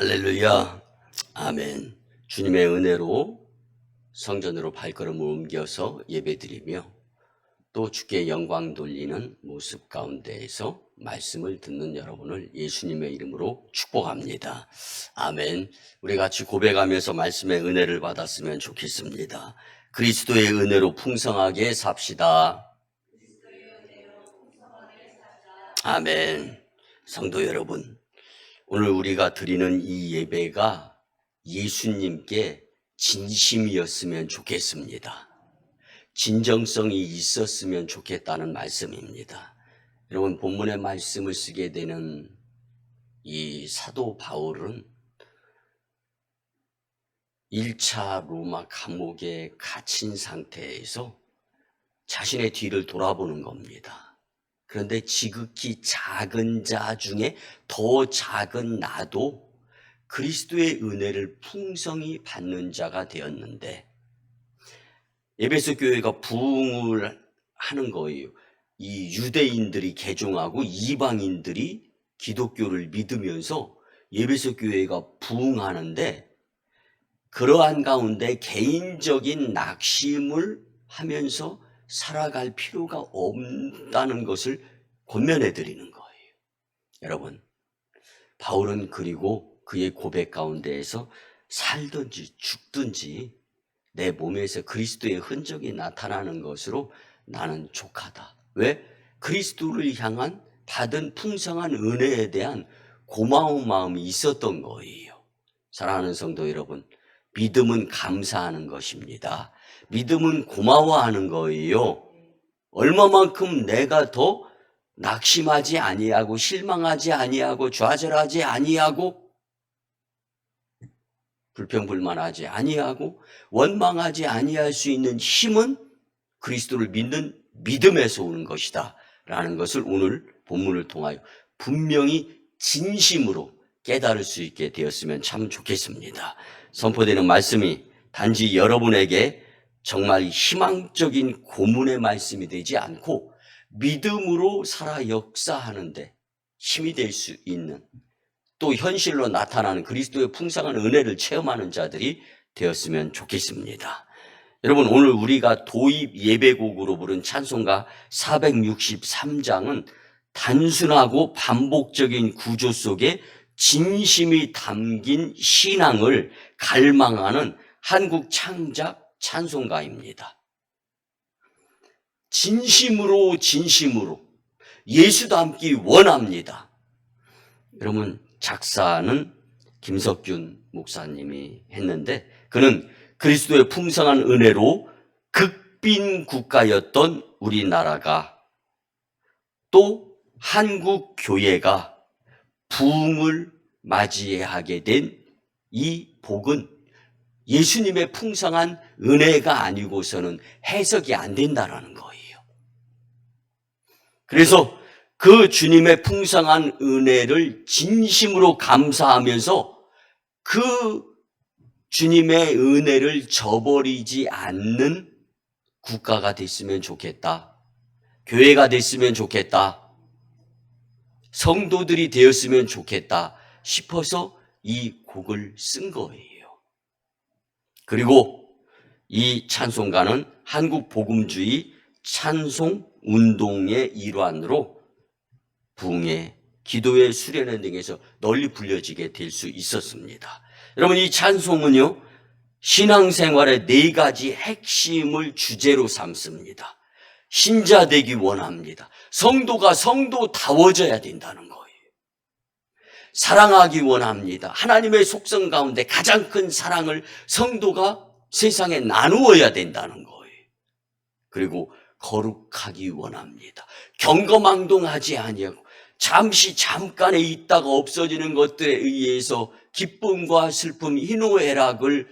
할렐루야. 아멘. 주님의 은혜로 성전으로 발걸음을 옮겨서 예배드리며 또 주께 영광 돌리는 모습 가운데에서 말씀을 듣는 여러분을 예수님의 이름으로 축복합니다. 아멘. 우리 같이 고백하면서 말씀의 은혜를 받았으면 좋겠습니다. 그리스도의 은혜로 풍성하게 삽시다. 아멘. 성도 여러분, 오늘 우리가 드리는 이 예배가 예수님께 진심이었으면 좋겠습니다. 진정성이 있었으면 좋겠다는 말씀입니다. 여러분, 본문의 말씀을 쓰게 되는 이 사도 바울은 1차 로마 감옥에 갇힌 상태에서 자신의 뒤를 돌아보는 겁니다. 그런데 지극히 작은 자 중에 더 작은 나도 그리스도의 은혜를 풍성히 받는 자가 되었는데, 에베소 교회가 부흥을 하는 거예요. 이 유대인들이 개종하고 이방인들이 기독교를 믿으면서 에베소 교회가 부흥하는데, 그러한 가운데 개인적인 낙심을 하면서 살아갈 필요가 없다는 것을 권면해 드리는 거예요. 여러분, 바울은 그리고 그의 고백 가운데에서 살든지 죽든지 내 몸에서 그리스도의 흔적이 나타나는 것으로 나는 족하다. 왜? 그리스도를 향한 받은 풍성한 은혜에 대한 고마운 마음이 있었던 거예요. 사랑하는 성도 여러분, 믿음은 감사하는 것입니다. 믿음은 고마워하는 거예요. 얼마만큼 내가 더 낙심하지 아니하고 실망하지 아니하고 좌절하지 아니하고 불평불만하지 아니하고 원망하지 아니할 수 있는 힘은 그리스도를 믿는 믿음에서 오는 것이다 라는 것을 오늘 본문을 통하여 분명히 진심으로 깨달을 수 있게 되었으면 참 좋겠습니다. 선포되는 말씀이 단지 여러분에게 정말 희망적인 고문의 말씀이 되지 않고 믿음으로 살아 역사하는데 힘이 될 수 있는, 또 현실로 나타나는 그리스도의 풍성한 은혜를 체험하는 자들이 되었으면 좋겠습니다. 여러분, 오늘 우리가 도입 예배곡으로 부른 찬송가 463장은 단순하고 반복적인 구조 속에 진심이 담긴 신앙을 갈망하는 한국 창작 찬송가입니다. 진심으로 예수 닮기 원합니다. 여러분, 작사는 김석균 목사님이 했는데, 그는 그리스도의 풍성한 은혜로 극빈 국가였던 우리나라가, 또 한국 교회가 부흥을 맞이하게 된 이 복은 예수님의 풍성한 은혜가 아니고서는 해석이 안 된다라는 거예요. 그래서 그 주님의 풍성한 은혜를 진심으로 감사하면서 그 주님의 은혜를 저버리지 않는 국가가 됐으면 좋겠다. 교회가 됐으면 좋겠다. 성도들이 되었으면 좋겠다 싶어서 이 곡을 쓴 거예요. 그리고 이 찬송가는 한국 복음주의 찬송 운동의 일환으로 부흥회, 기도회, 수련회 등에서 널리 불려지게 될 수 있었습니다. 여러분, 이 찬송은요, 신앙생활의 4가지 핵심을 주제로 삼습니다. 신자 되기 원합니다. 성도가 성도다워져야 된다는 거예요. 사랑하기 원합니다. 하나님의 속성 가운데 가장 큰 사랑을 성도가 세상에 나누어야 된다는 거예요. 그리고 거룩하기 원합니다. 경거망동하지 아니하고 잠깐에 있다가 없어지는 것들에 의해서 기쁨과 슬픔, 희노애락을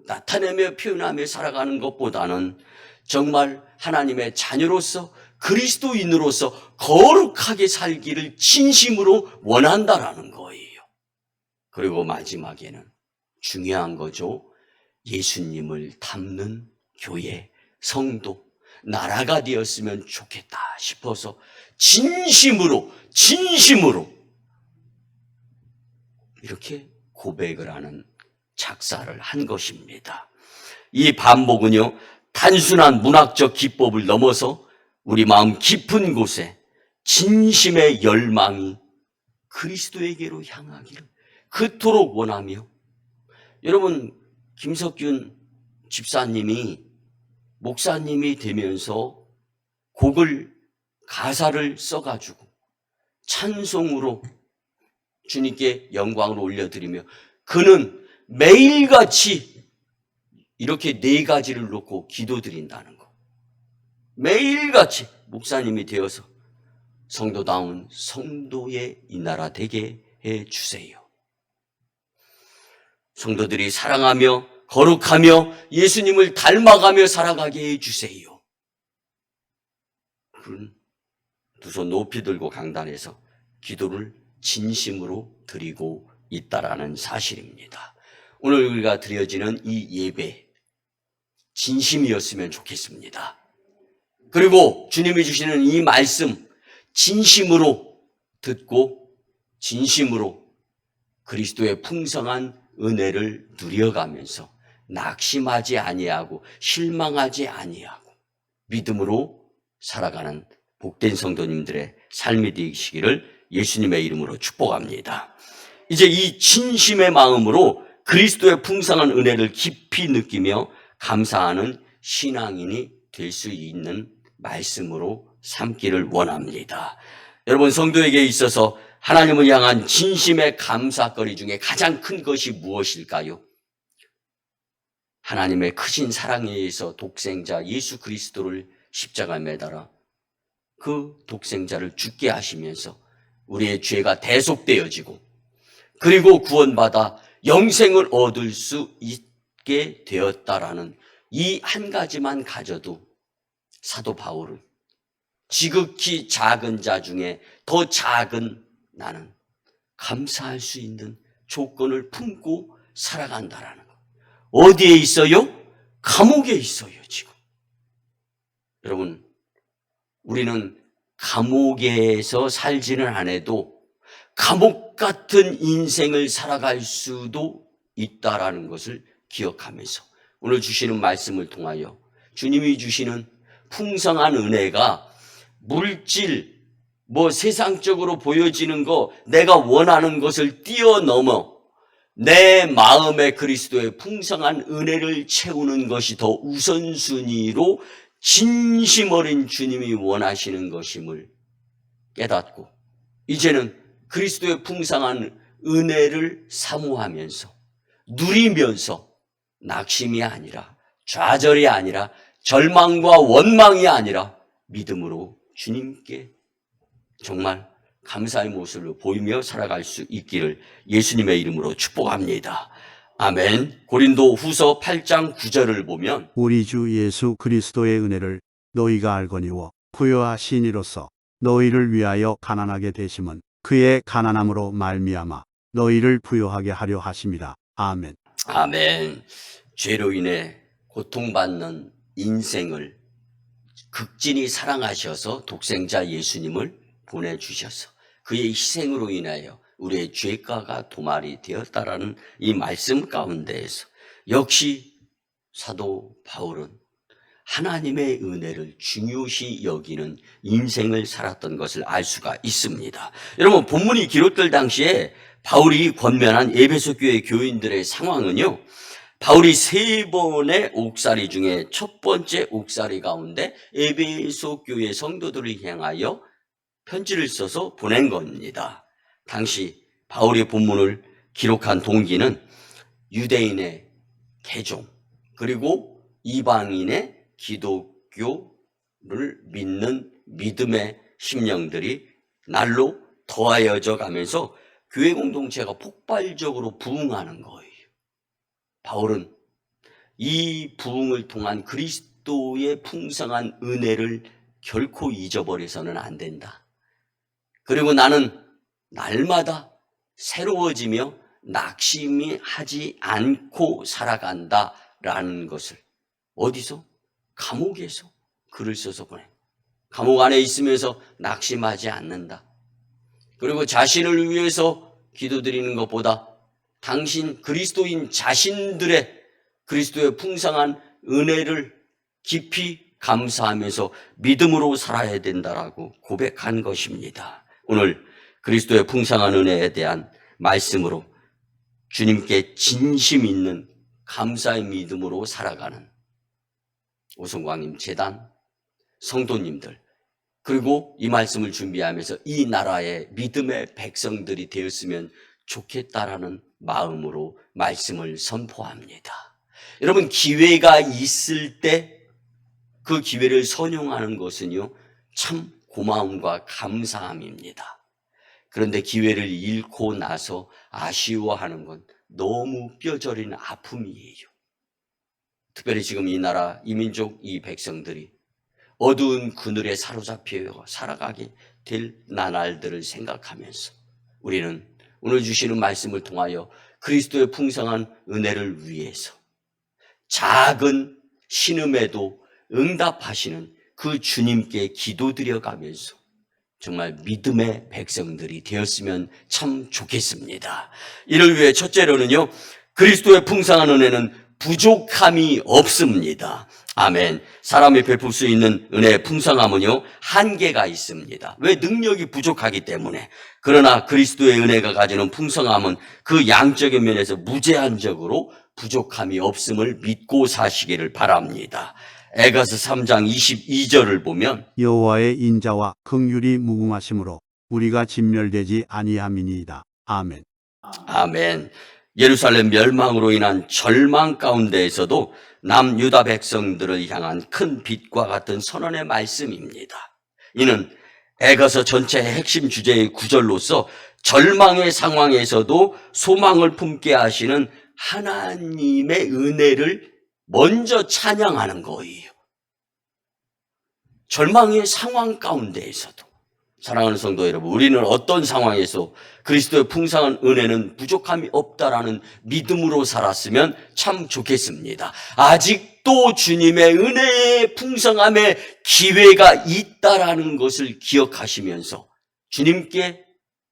나타내며 표현하며 살아가는 것보다는 정말 하나님의 자녀로서 그리스도인으로서 거룩하게 살기를 진심으로 원한다라는 거예요. 그리고 마지막에는 중요한 거죠. 예수님을 닮는 교회, 성도, 나라가 되었으면 좋겠다 싶어서 진심으로 이렇게 고백을 하는 작사를 한 것입니다. 이 반복은요, 단순한 문학적 기법을 넘어서 우리 마음 깊은 곳에 진심의 열망이 그리스도에게로 향하기를 그토록 원하며, 여러분, 김석균 집사님이 목사님이 되면서 곡을, 가사를 써가지고 찬송으로 주님께 영광을 올려드리며, 그는 매일같이 이렇게 4가지를 놓고 기도드린다는 거. 매일같이 목사님이 되어서 성도다운 성도의 이 나라 되게 해주세요. 성도들이 사랑하며 거룩하며 예수님을 닮아가며 살아가게 해주세요. 그는 두 손 높이 들고 강단에서 기도를 진심으로 드리고 있다라는 사실입니다. 오늘 우리가 드려지는 이 예배, 진심이었으면 좋겠습니다. 그리고 주님이 주시는 이 말씀, 진심으로 듣고 진심으로 그리스도의 풍성한 은혜를 누려가면서 낙심하지 아니하고 실망하지 아니하고 믿음으로 살아가는 복된 성도님들의 삶이 되시기를 예수님의 이름으로 축복합니다. 이제 이 진심의 마음으로 그리스도의 풍성한 은혜를 깊이 느끼며 감사하는 신앙인이 될 수 있는 말씀으로 삼기를 원합니다. 여러분, 성도에게 있어서 하나님을 향한 진심의 감사거리 중에 가장 큰 것이 무엇일까요? 하나님의 크신 사랑에 의해서 독생자 예수 그리스도를 십자가에 매달아 그 독생자를 죽게 하시면서 우리의 죄가 대속되어지고, 그리고 구원받아 영생을 얻을 수 있게 되었다라는 이 한 가지만 가져도 사도 바울은 지극히 작은 자 중에 더 작은 나는 감사할 수 있는 조건을 품고 살아간다라는 것. 어디에 있어요? 감옥에 있어요, 지금. 여러분, 우리는 감옥에서 살지는 않아도 감옥 같은 인생을 살아갈 수도 있다라는 것을 기억하면서 오늘 주시는 말씀을 통하여 주님이 주시는 풍성한 은혜가 물질, 세상적으로 보여지는 거, 내가 원하는 것을 뛰어넘어 내 마음에 그리스도의 풍성한 은혜를 채우는 것이 더 우선순위로 진심 어린 주님이 원하시는 것임을 깨닫고, 이제는 그리스도의 풍성한 은혜를 사모하면서 누리면서 낙심이 아니라, 좌절이 아니라, 절망과 원망이 아니라 믿음으로 주님께 정말 감사의 모습을 보이며 살아갈 수 있기를 예수님의 이름으로 축복합니다. 아멘. 고린도 후서 8장 9절을 보면 우리 주 예수 그리스도의 은혜를 너희가 알거니와 부요하신 이로써 너희를 위하여 가난하게 되심은 그의 가난함으로 말미암아 너희를 부요하게 하려 하심이라. 아멘. 아멘. 죄로 인해 고통받는 인생을 극진히 사랑하셔서 독생자 예수님을 보내주셔서 그의 희생으로 인하여 우리의 죄가가 도말이 되었다라는 이 말씀 가운데에서 역시 사도 바울은 하나님의 은혜를 중요시 여기는 인생을 살았던 것을 알 수가 있습니다. 여러분, 본문이 기록될 당시에 바울이 권면한 에베소 교회 교인들의 상황은요, 바울이 3번의 옥살이 중에 첫 번째 옥살이 가운데 에베소 교회 성도들을 향하여 편지를 써서 보낸 겁니다. 당시 바울의 본문을 기록한 동기는 유대인의 개종, 그리고 이방인의 기독교를 믿는 믿음의 심령들이 날로 더하여져 가면서 교회 공동체가 폭발적으로 부흥하는 거예요. 바울은 이 부흥을 통한 그리스도의 풍성한 은혜를 결코 잊어버려서는 안 된다. 그리고 나는 날마다 새로워지며 낙심이 하지 않고 살아간다라는 것을 어디서? 감옥에서 글을 써서 보내. 감옥 안에 있으면서 낙심하지 않는다. 그리고 자신을 위해서 기도드리는 것보다 당신 그리스도인 자신들의 그리스도의 풍성한 은혜를 깊이 감사하면서 믿음으로 살아야 된다라고 고백한 것입니다. 오늘 그리스도의 풍성한 은혜에 대한 말씀으로 주님께 진심 있는 감사의 믿음으로 살아가는 오성광님 재단 성도님들, 그리고 이 말씀을 준비하면서 이 나라의 믿음의 백성들이 되었으면 좋겠다라는 마음으로 말씀을 선포합니다. 여러분, 기회가 있을 때 그 기회를 선용하는 것은요, 참 고마움과 감사함입니다. 그런데 기회를 잃고 나서 아쉬워하는 건 너무 뼈저린 아픔이에요. 특별히 지금 이 나라, 이 민족, 이 백성들이 어두운 그늘에 사로잡혀 살아가게 될 나날들을 생각하면서 우리는 오늘 주시는 말씀을 통하여 그리스도의 풍성한 은혜를 위해서 작은 신음에도 응답하시는 그 주님께 기도드려가면서 정말 믿음의 백성들이 되었으면 참 좋겠습니다. 이를 위해 첫째로는요, 그리스도의 풍성한 은혜는 부족함이 없습니다. 아멘. 사람이 베풀 수 있는 은혜의 풍성함은요, 한계가 있습니다. 왜? 능력이 부족하기 때문에. 그러나 그리스도의 은혜가 가지는 풍성함은 그 양적인 면에서 무제한적으로 부족함이 없음을 믿고 사시기를 바랍니다. 에가서 3장 22절을 보면 여호와의 인자와 긍휼이 무궁하심으로 우리가 진멸되지 아니함이니이다. 아멘. 아멘. 예루살렘 멸망으로 인한 절망 가운데에서도 남유다 백성들을 향한 큰 빛과 같은 선언의 말씀입니다. 이는 에가서 전체의 핵심 주제의 구절로서 절망의 상황에서도 소망을 품게 하시는 하나님의 은혜를 먼저 찬양하는 거예요. 절망의 상황 가운데에서도. 사랑하는 성도 여러분, 우리는 어떤 상황에서 그리스도의 풍성한 은혜는 부족함이 없다라는 믿음으로 살았으면 참 좋겠습니다. 아직도 주님의 은혜의 풍성함에 기회가 있다라는 것을 기억하시면서 주님께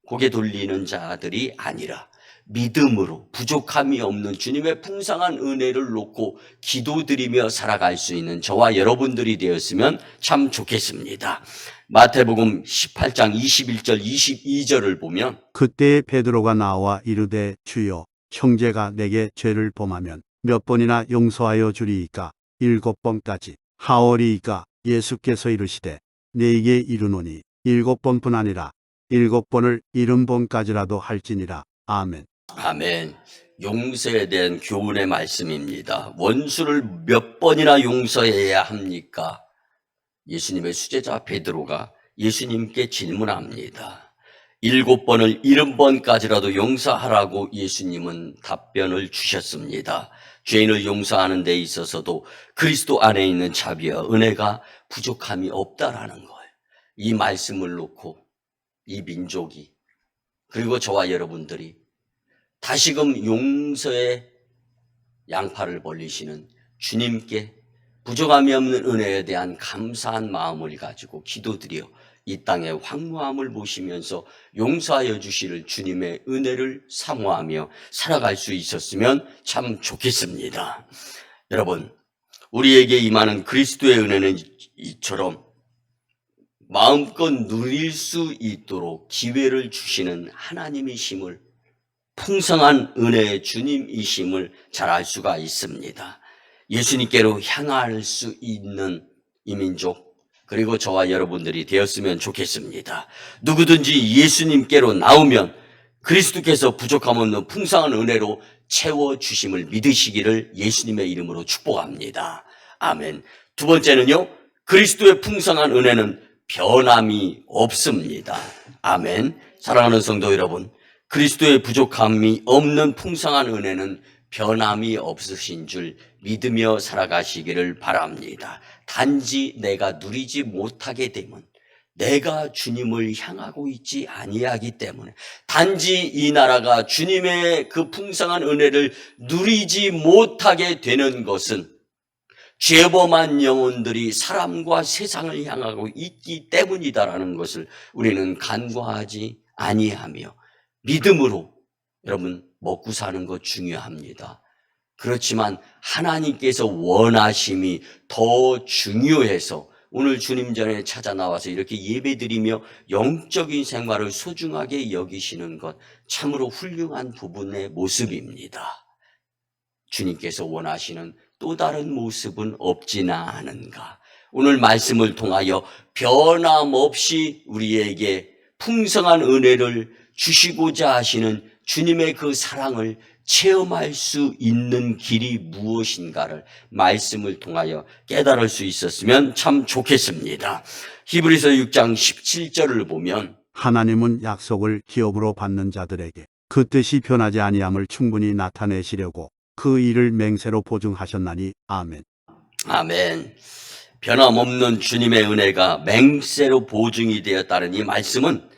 고개 돌리는 자들이 아니라 믿음으로 부족함이 없는 주님의 풍성한 은혜를 놓고 기도드리며 살아갈 수 있는 저와 여러분들이 되었으면 참 좋겠습니다. 마태복음 18장 21절 22절을 보면 그때에 베드로가 나와 이르되 주여 형제가 내게 죄를 범하면 몇 번이나 용서하여 주리이까 7번까지 하오리이까 예수께서 이르시되 네게 이르노니 7번뿐 아니라 7번을 70번까지라도 할지니라. 아멘. 아멘. 용서에 대한 교훈의 말씀입니다. 원수를 몇 번이나 용서해야 합니까? 예수님의 수제자 베드로가 예수님께 질문합니다. 7번을 70번까지라도 용서하라고 예수님은 답변을 주셨습니다. 죄인을 용서하는 데 있어서도 그리스도 안에 있는 자비와 은혜가 부족함이 없다라는 거예요. 이 말씀을 놓고 이 민족이, 그리고 저와 여러분들이 다시금 용서의 양팔을 벌리시는 주님께 부족함이 없는 은혜에 대한 감사한 마음을 가지고 기도드려 이 땅의 황무함을 보시면서 용서하여 주실 주님의 은혜를 사모하며 살아갈 수 있었으면 참 좋겠습니다. 여러분, 우리에게 임하는 그리스도의 은혜는 이처럼 마음껏 누릴 수 있도록 기회를 주시는 하나님이심을, 풍성한 은혜의 주님이심을 잘 알 수가 있습니다. 예수님께로 향할 수 있는 이 민족, 그리고 저와 여러분들이 되었으면 좋겠습니다. 누구든지 예수님께로 나오면 그리스도께서 부족함 없는 풍성한 은혜로 채워주심을 믿으시기를 예수님의 이름으로 축복합니다. 아멘. 두 번째는요, 그리스도의 풍성한 은혜는 변함이 없습니다. 아멘. 사랑하는 성도 여러분, 그리스도의 부족함이 없는 풍성한 은혜는 변함이 없으신 줄 믿으며 살아가시기를 바랍니다. 단지 내가 누리지 못하게 되면 내가 주님을 향하고 있지 아니하기 때문에, 단지 이 나라가 주님의 그 풍성한 은혜를 누리지 못하게 되는 것은 죄범한 영혼들이 사람과 세상을 향하고 있기 때문이다라는 것을 우리는 간과하지 아니하며 믿음으로 여러분 먹고 사는 거 중요합니다. 그렇지만 하나님께서 원하심이 더 중요해서 오늘 주님 전에 찾아 나와서 이렇게 예배드리며 영적인 생활을 소중하게 여기시는 것 참으로 훌륭한 부분의 모습입니다. 주님께서 원하시는 또 다른 모습은 없지나 않은가? 오늘 말씀을 통하여 변함없이 우리에게 풍성한 은혜를 주시고자 하시는 주님의 그 사랑을 체험할 수 있는 길이 무엇인가를 말씀을 통하여 깨달을 수 있었으면 참 좋겠습니다. 히브리서 6장 17절을 보면 하나님은 약속을 기업으로 받는 자들에게 그 뜻이 변하지 아니함을 충분히 나타내시려고 그 일을 맹세로 보증하셨나니 아멘. 아멘. 변함없는 주님의 은혜가 맹세로 보증이 되었다는 이 말씀은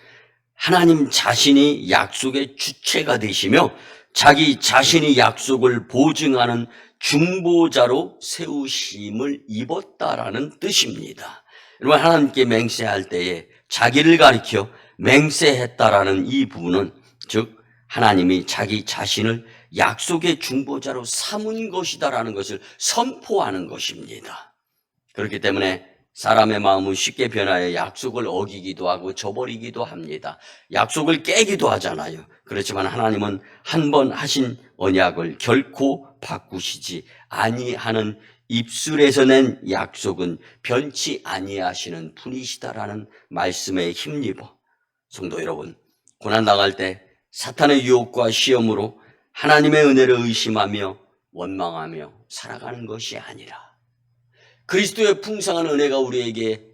하나님 자신이 약속의 주체가 되시며 자기 자신이 약속을 보증하는 중보자로 세우심을 입었다라는 뜻입니다. 여러분, 하나님께 맹세할 때에 자기를 가리켜 맹세했다라는 이 부분은 즉 하나님이 자기 자신을 약속의 중보자로 삼은 것이다라는 것을 선포하는 것입니다. 그렇기 때문에 사람의 마음은 쉽게 변하여 약속을 어기기도 하고 저버리기도 합니다. 약속을 깨기도 하잖아요. 그렇지만 하나님은 한 번 하신 언약을 결코 바꾸시지 아니하는 입술에서 낸 약속은 변치 아니하시는 분이시다라는 말씀에 힘입어 성도 여러분, 고난당할 때 사탄의 유혹과 시험으로 하나님의 은혜를 의심하며 원망하며 살아가는 것이 아니라 그리스도의 풍성한 은혜가 우리에게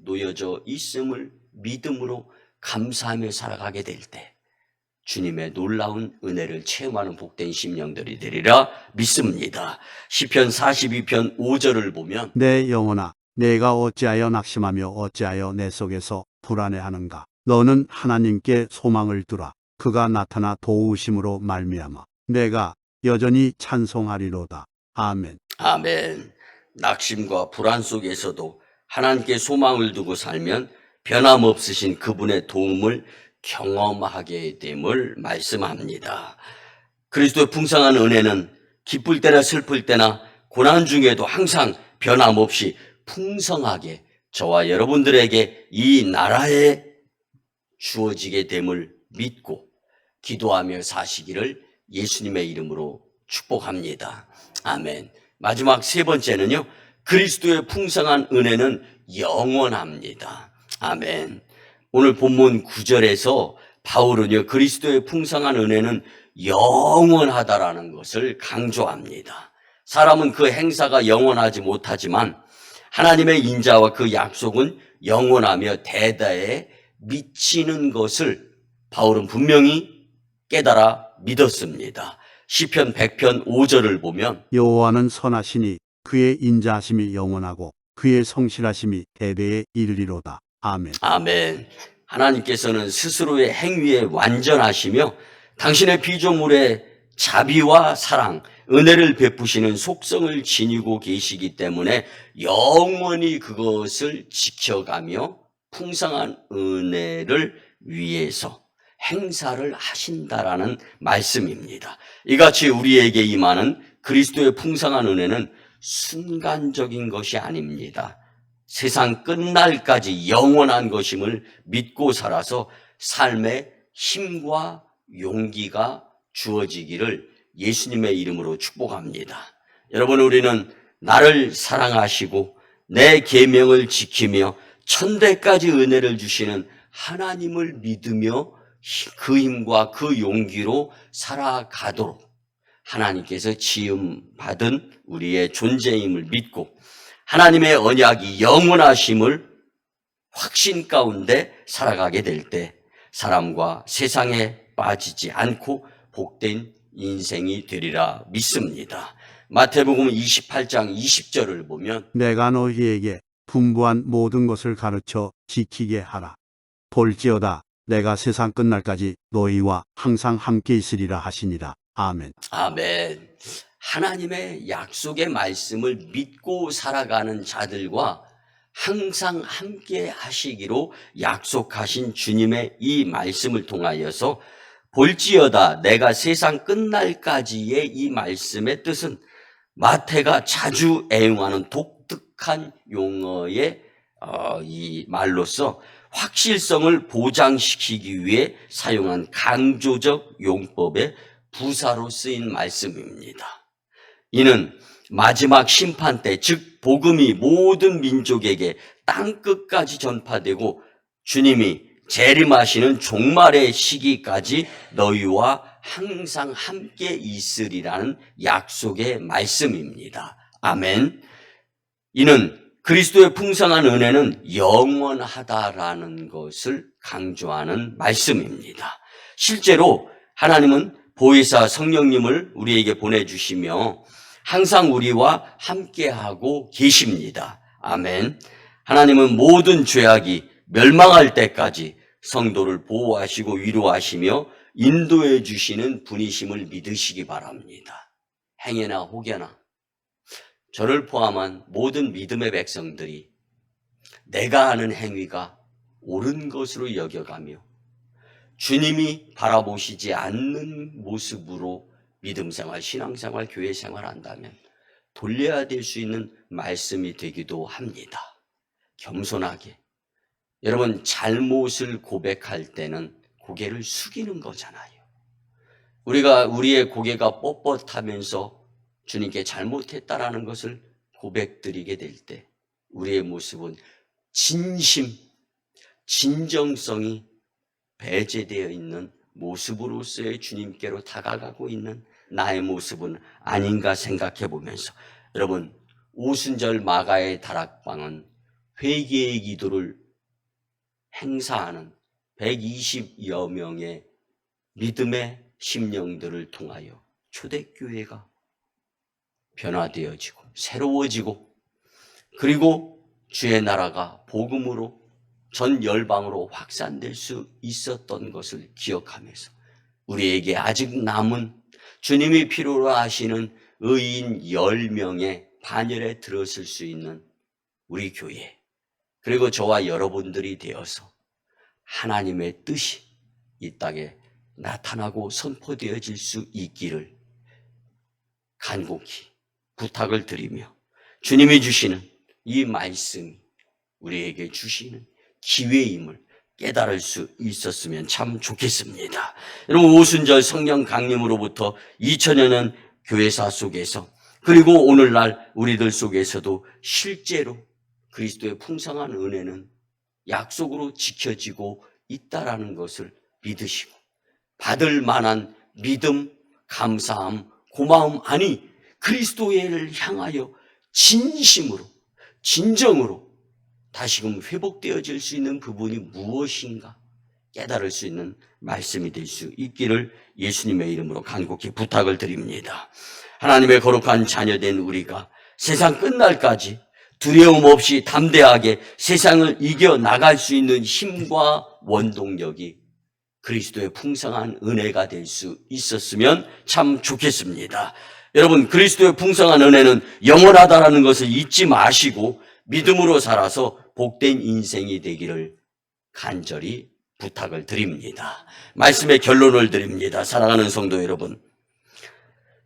놓여져 있음을 믿음으로 감사하며 살아가게 될 때 주님의 놀라운 은혜를 체험하는 복된 심령들이 되리라 믿습니다. 시편 42편 5절을 보면 내 영혼아, 내가 어찌하여 낙심하며 어찌하여 내 속에서 불안해하는가? 너는 하나님께 소망을 두라. 그가 나타나 도우심으로 말미암아 내가 여전히 찬송하리로다. 아멘. 아멘. 낙심과 불안 속에서도 하나님께 소망을 두고 살면 변함없으신 그분의 도움을 경험하게 됨을 말씀합니다. 그리스도의 풍성한 은혜는 기쁠 때나 슬플 때나 고난 중에도 항상 변함없이 풍성하게 저와 여러분들에게 이 나라에 주어지게 됨을 믿고 기도하며 사시기를 예수님의 이름으로 축복합니다. 아멘. 마지막 세 번째는요, 그리스도의 풍성한 은혜는 영원합니다. 아멘. 오늘 본문 9절에서 바울은요, 그리스도의 풍성한 은혜는 영원하다라는 것을 강조합니다. 사람은 그 행사가 영원하지 못하지만 하나님의 인자와 그 약속은 영원하며 대다에 미치는 것을 바울은 분명히 깨달아 믿었습니다. 시편 100편 5절을 보면 여호와는 선하시니 그의 인자하심이 영원하고 그의 성실하심이 대대에 이르리로다. 아멘. 아멘. 하나님께서는 스스로의 행위에 완전하시며 당신의 피조물의 자비와 사랑, 은혜를 베푸시는 속성을 지니고 계시기 때문에 영원히 그것을 지켜가며 풍성한 은혜를 위해서 행사를 하신다라는 말씀입니다. 이같이 우리에게 임하는 그리스도의 풍성한 은혜는 순간적인 것이 아닙니다. 세상 끝날까지 영원한 것임을 믿고 살아서 삶의 힘과 용기가 주어지기를 예수님의 이름으로 축복합니다. 여러분, 우리는 나를 사랑하시고 내 계명을 지키며 천대까지 은혜를 주시는 하나님을 믿으며 그 힘과 그 용기로 살아가도록 하나님께서 지음받은 우리의 존재임을 믿고 하나님의 언약이 영원하심을 확신 가운데 살아가게 될 때 사람과 세상에 빠지지 않고 복된 인생이 되리라 믿습니다. 마태복음 28장 20절을 보면 내가 너희에게 분부한 모든 것을 가르쳐 지키게 하라. 볼지어다 내가 세상 끝날까지 너희와 항상 함께 있으리라 하시니라. 아멘. 아멘. 하나님의 약속의 말씀을 믿고 살아가는 자들과 항상 함께 하시기로 약속하신 주님의 이 말씀을 통하여서 볼지어다 내가 세상 끝날까지의 이 말씀의 뜻은 마태가 자주 애용하는 독특한 용어의 이 말로서 확실성을 보장시키기 위해 사용한 강조적 용법의 부사로 쓰인 말씀입니다. 이는 마지막 심판 때, 즉 복음이 모든 민족에게 땅끝까지 전파되고 주님이 재림하시는 종말의 시기까지 너희와 항상 함께 있으리라는 약속의 말씀입니다. 아멘. 이는 그리스도의 풍성한 은혜는 영원하다라는 것을 강조하는 말씀입니다. 실제로 하나님은 보혜사 성령님을 우리에게 보내주시며 항상 우리와 함께하고 계십니다. 아멘. 하나님은 모든 죄악이 멸망할 때까지 성도를 보호하시고 위로하시며 인도해 주시는 분이심을 믿으시기 바랍니다. 행여나 혹여나 저를 포함한 모든 믿음의 백성들이 내가 하는 행위가 옳은 것으로 여겨가며 주님이 바라보시지 않는 모습으로 믿음생활, 신앙생활, 교회생활 한다면 돌려야 될 수 있는 말씀이 되기도 합니다. 겸손하게. 여러분, 잘못을 고백할 때는 고개를 숙이는 거잖아요. 우리의 고개가 뻣뻣하면서 주님께 잘못했다라는 것을 고백드리게 될 때 우리의 모습은 진심, 진정성이 배제되어 있는 모습으로서의 주님께로 다가가고 있는 나의 모습은 아닌가 생각해 보면서 여러분, 오순절 마가의 다락방은 회개의 기도를 행사하는 120여 명의 믿음의 심령들을 통하여 초대교회가 변화되어지고 새로워지고 그리고 주의 나라가 복음으로 전 열방으로 확산될 수 있었던 것을 기억하면서 우리에게 아직 남은 주님이 필요로 하시는 의인 10명의 반열에 들었을 수 있는 우리 교회 그리고 저와 여러분들이 되어서 하나님의 뜻이 이 땅에 나타나고 선포되어질 수 있기를 간곡히 부탁을 드리며 주님이 주시는 이 말씀이 우리에게 주시는 기회임을 깨달을 수 있었으면 참 좋겠습니다. 여러분, 오순절 성령 강림으로부터 2000여 년 교회사 속에서 그리고 오늘날 우리들 속에서도 실제로 그리스도의 풍성한 은혜는 약속으로 지켜지고 있다라는 것을 믿으시고 받을 만한 믿음, 감사함, 고마움, 아니 그리스도를 향하여 진심으로 진정으로 다시금 회복되어질 수 있는 부분이 무엇인가 깨달을 수 있는 말씀이 될 수 있기를 예수님의 이름으로 간곡히 부탁을 드립니다. 하나님의 거룩한 자녀된 우리가 세상 끝날까지 두려움 없이 담대하게 세상을 이겨나갈 수 있는 힘과 원동력이 그리스도의 풍성한 은혜가 될 수 있었으면 참 좋겠습니다. 여러분, 그리스도의 풍성한 은혜는 영원하다라는 것을 잊지 마시고 믿음으로 살아서 복된 인생이 되기를 간절히 부탁을 드립니다. 말씀의 결론을 드립니다. 사랑하는 성도 여러분,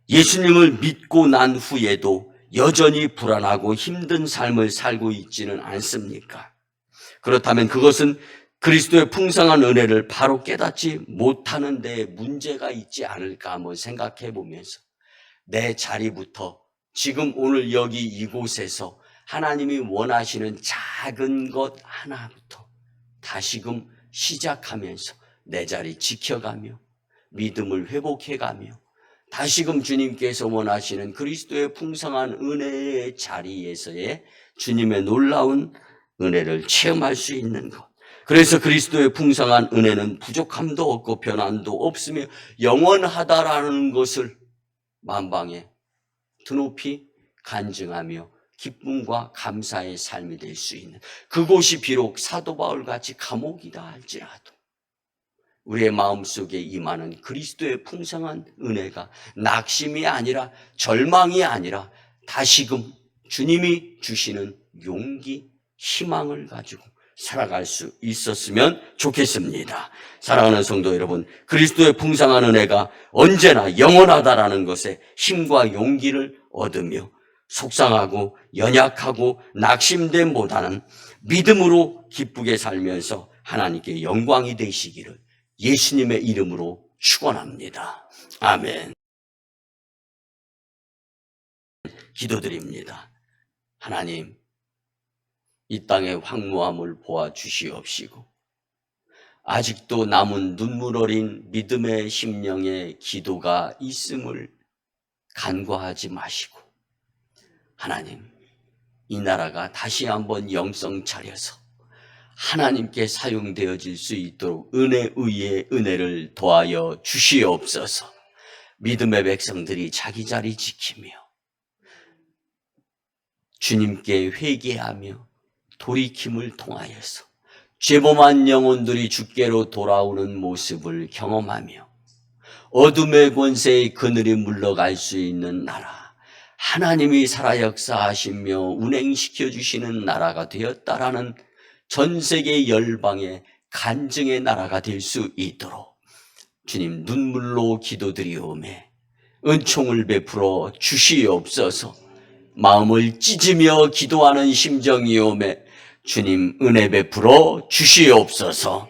예수님을 믿고 난 후에도 여전히 불안하고 힘든 삶을 살고 있지는 않습니까? 그렇다면 그것은 그리스도의 풍성한 은혜를 바로 깨닫지 못하는 데 문제가 있지 않을까 한번 생각해 보면서 내 자리부터 지금 오늘 여기 이곳에서 하나님이 원하시는 작은 것 하나부터 다시금 시작하면서 내 자리 지켜가며 믿음을 회복해가며 다시금 주님께서 원하시는 그리스도의 풍성한 은혜의 자리에서의 주님의 놀라운 은혜를 체험할 수 있는 것. 그래서 그리스도의 풍성한 은혜는 부족함도 없고 변함도 없으며 영원하다라는 것을 만방에 드높이 간증하며 기쁨과 감사의 삶이 될 수 있는 그곳이 비록 사도 바울같이 감옥이다 할지라도 우리의 마음속에 임하는 그리스도의 풍성한 은혜가 낙심이 아니라 절망이 아니라 다시금 주님이 주시는 용기, 희망을 가지고 살아갈 수 있었으면 좋겠습니다. 사랑하는 성도 여러분, 그리스도의 풍성한 은혜가 언제나 영원하다라는 것에 힘과 용기를 얻으며 속상하고 연약하고 낙심됨보다는 믿음으로 기쁘게 살면서 하나님께 영광이 되시기를 예수님의 이름으로 축원합니다. 아멘. 기도드립니다. 하나님, 이 땅의 황무함을 보아 주시옵시고 아직도 남은 눈물 어린 믿음의 심령의 기도가 있음을 간과하지 마시고 하나님, 이 나라가 다시 한번 영성 차려서 하나님께 사용되어질 수 있도록 은혜 위에 은혜를 더하여 주시옵소서. 믿음의 백성들이 자기 자리 지키며 주님께 회개하며 돌이킴을 통하여서 죄범한 영혼들이 주께로 돌아오는 모습을 경험하며 어둠의 권세의 그늘이 물러갈 수 있는 나라, 하나님이 살아 역사하시며 운행시켜 주시는 나라가 되었다라는 전 세계 열방의 간증의 나라가 될 수 있도록 주님 눈물로 기도드리오매 은총을 베풀어 주시옵소서. 마음을 찢으며 기도하는 심정이오매 주님 은혜 베풀어 주시옵소서.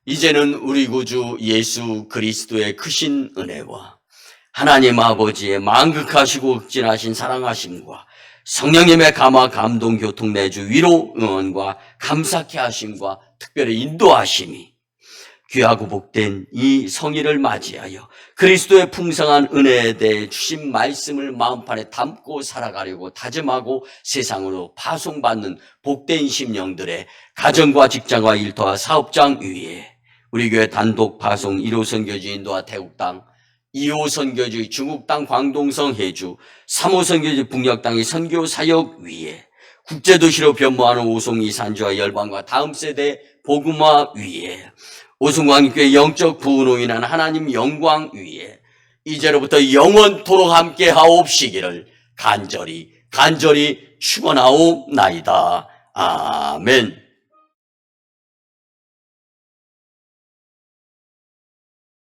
이제는 우리 구주 예수 그리스도의 크신 은혜와 하나님 아버지의 만극하시고 극진하신 사랑하심과 성령님의 감화 감동 교통 내주 위로 응원과 감사케 하심과 특별히 인도하심이 귀하고 복된 이 성일을 맞이하여 그리스도의 풍성한 은혜에 대해 주신 말씀을 마음판에 담고 살아가려고 다짐하고 세상으로 파송받는 복된 심령들의 가정과 직장과 일터와 사업장 위에 우리 교회 단독 파송 1호 선교지 인도와 태국 땅, 2호 선교지 중국 땅 광동성 해주, 3호 선교지 북녘 땅의 선교 사역 위에 국제도시로 변모하는 오송이 산주와 열방과 다음 세대 복음화 위에 오송광교회 영적 부흥으로 인한 하나님 영광 위에 이제로부터 영원토록 함께 하옵시기를 간절히 축원하옵나이다. 아멘.